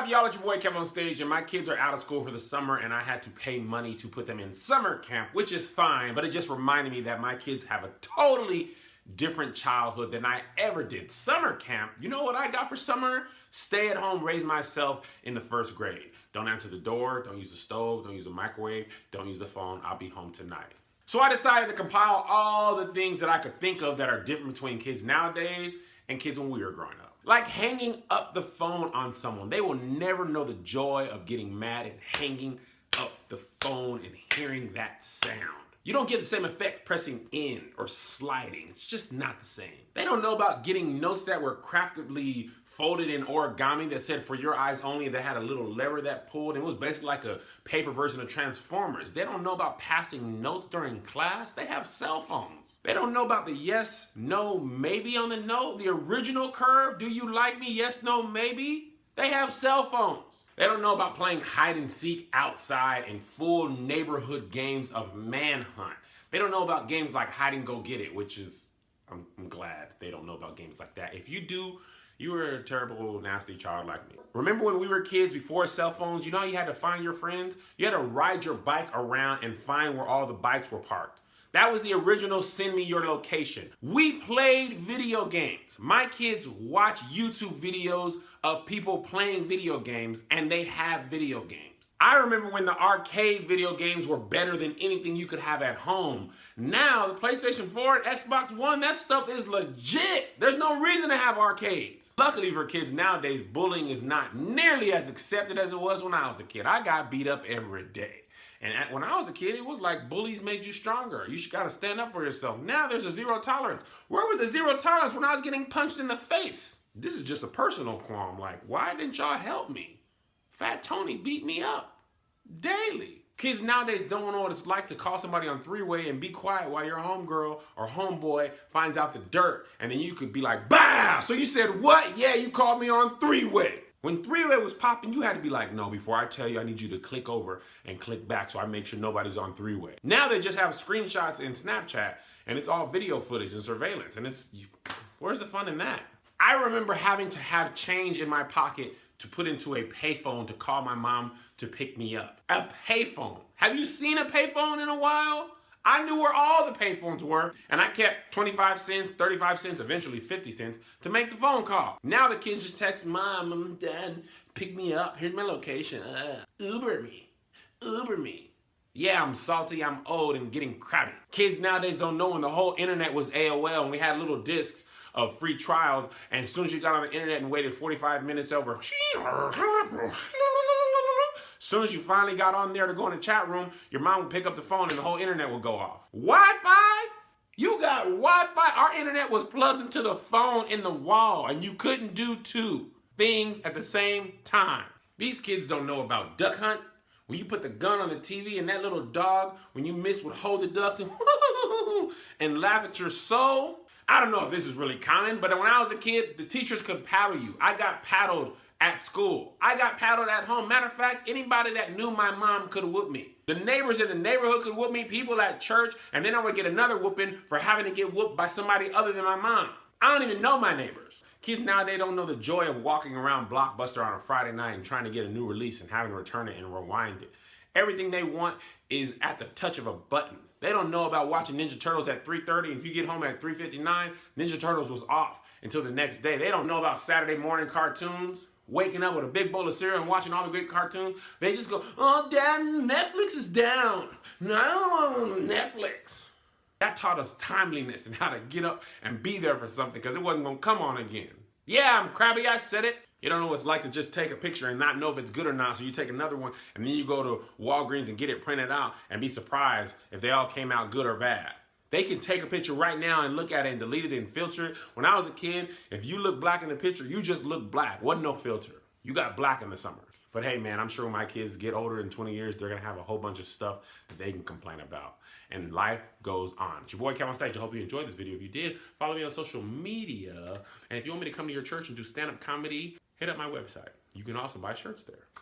up, y'all? It's your boy KevOnStage, and my kids are out of school for the summer, and I had to pay money to put them in summer camp, which is fine, but it just reminded me that my kids have a totally different childhood than I ever did. Summer camp, you know what I got for summer? Stay at home, raise myself in the first grade. Don't answer the door, don't use the stove, don't use the microwave, don't use the phone, I'll be home tonight. So I decided to compile all the things that I could think of that are different between kids nowadays and kids when we were growing up. Like hanging up the phone on someone. They will never know the joy of getting mad and hanging up the phone and hearing that sound. You don't get the same effect pressing in or sliding. It's just not the same. They don't know about getting notes that were craftily folded in origami that said for your eyes only, that had a little lever that pulled. It was basically like a paper version of Transformers. They don't know about passing notes during class. They have cell phones. They don't know about the yes, no, maybe on the note, the original curve. Do you like me? Yes, no, maybe. They have cell phones. They don't know about playing hide and seek outside and full neighborhood games of manhunt. They don't know about games like hide and go get it, which is, I'm glad they don't know about games like that. If you do, you were a terrible, nasty child like me. Remember when we were kids before cell phones, you know how you had to find your friends? You had to ride your bike around and find where all the bikes were parked. That was the original send me your location. We played video games. My kids watch YouTube videos of people playing video games, and they have video games. I remember when the arcade video games were better than anything you could have at home. Now, the PlayStation 4 and Xbox One, that stuff is legit. There's no reason to have arcades. Luckily for kids nowadays, bullying is not nearly as accepted as it was when I was a kid. I got beat up every day. And when I was a kid, it was like bullies made you stronger. You got to stand up for yourself. Now there's a zero tolerance. Where was the zero tolerance when I was getting punched in the face? This is just a personal qualm. Like, why didn't y'all help me? Fat Tony beat me up daily. Kids nowadays don't know what it's like to call somebody on three-way and be quiet while your homegirl or homeboy finds out the dirt. And then you could be like, bah! So you said what? Yeah, you called me on three-way. When three-way was popping, you had to be like, no, before I tell you, I need you to click over and click back so I make sure nobody's on three-way. Now they just have screenshots in Snapchat, and it's all video footage and surveillance, and where's the fun in that? I remember having to have change in my pocket to put into a payphone to call my mom to pick me up. A payphone. Have you seen a payphone in a while? I knew where all the payphones were, and I kept 25 cents, 35 cents, eventually 50 cents to make the phone call. Now the kids just text, Mom, Dad, pick me up. Here's my location. Uber me. Uber me. Yeah, I'm salty, I'm old, and getting crabby. Kids nowadays don't know when the whole internet was AOL, and we had little discs of free trials, and as soon as you got on the internet and waited 45 minutes over, as soon as you finally got on there to go in the chat room, your mom would pick up the phone and the whole internet would go off. Wi-Fi? You got Wi-Fi? Our internet was plugged into the phone in the wall, and you couldn't do two things at the same time. These kids don't know about Duck Hunt. When you put the gun on the TV and that little dog, when you miss, would hold the ducks and laugh at your soul. I don't know if this is really common, but when I was a kid, the teachers could paddle you. I got paddled at school. I got paddled at home. Matter of fact, anybody that knew my mom could whoop me. The neighbors in the neighborhood could whoop me, people at church, and then I would get another whooping for having to get whooped by somebody other than my mom. I don't even know my neighbors. Kids nowadays don't know the joy of walking around Blockbuster on a Friday night and trying to get a new release and having to return it and rewind it. Everything they want is at the touch of a button. They don't know about watching Ninja Turtles at 3:30. If you get home at 3:59, Ninja Turtles was off until the next day. They don't know about Saturday morning cartoons, waking up with a big bowl of cereal and watching all the great cartoons. They just go, oh, Dad, Netflix is down. No, Netflix. That taught us timeliness and how to get up and be there for something because it wasn't going to come on again. Yeah, I'm crabby, I said it. You don't know what it's like to just take a picture and not know if it's good or not, so you take another one and then you go to Walgreens and get it printed out and be surprised if they all came out good or bad. They can take a picture right now and look at it and delete it and filter it. When I was a kid, if you look black in the picture, you just look black. Wasn't no filter. You got black in the summer. But hey, man, I'm sure when my kids get older in 20 years, they're going to have a whole bunch of stuff that they can complain about. And life goes on. It's your boy, KevOnStage. I hope you enjoyed this video. If you did, follow me on social media. And if you want me to come to your church and do stand-up comedy, hit up my website. You can also buy shirts there.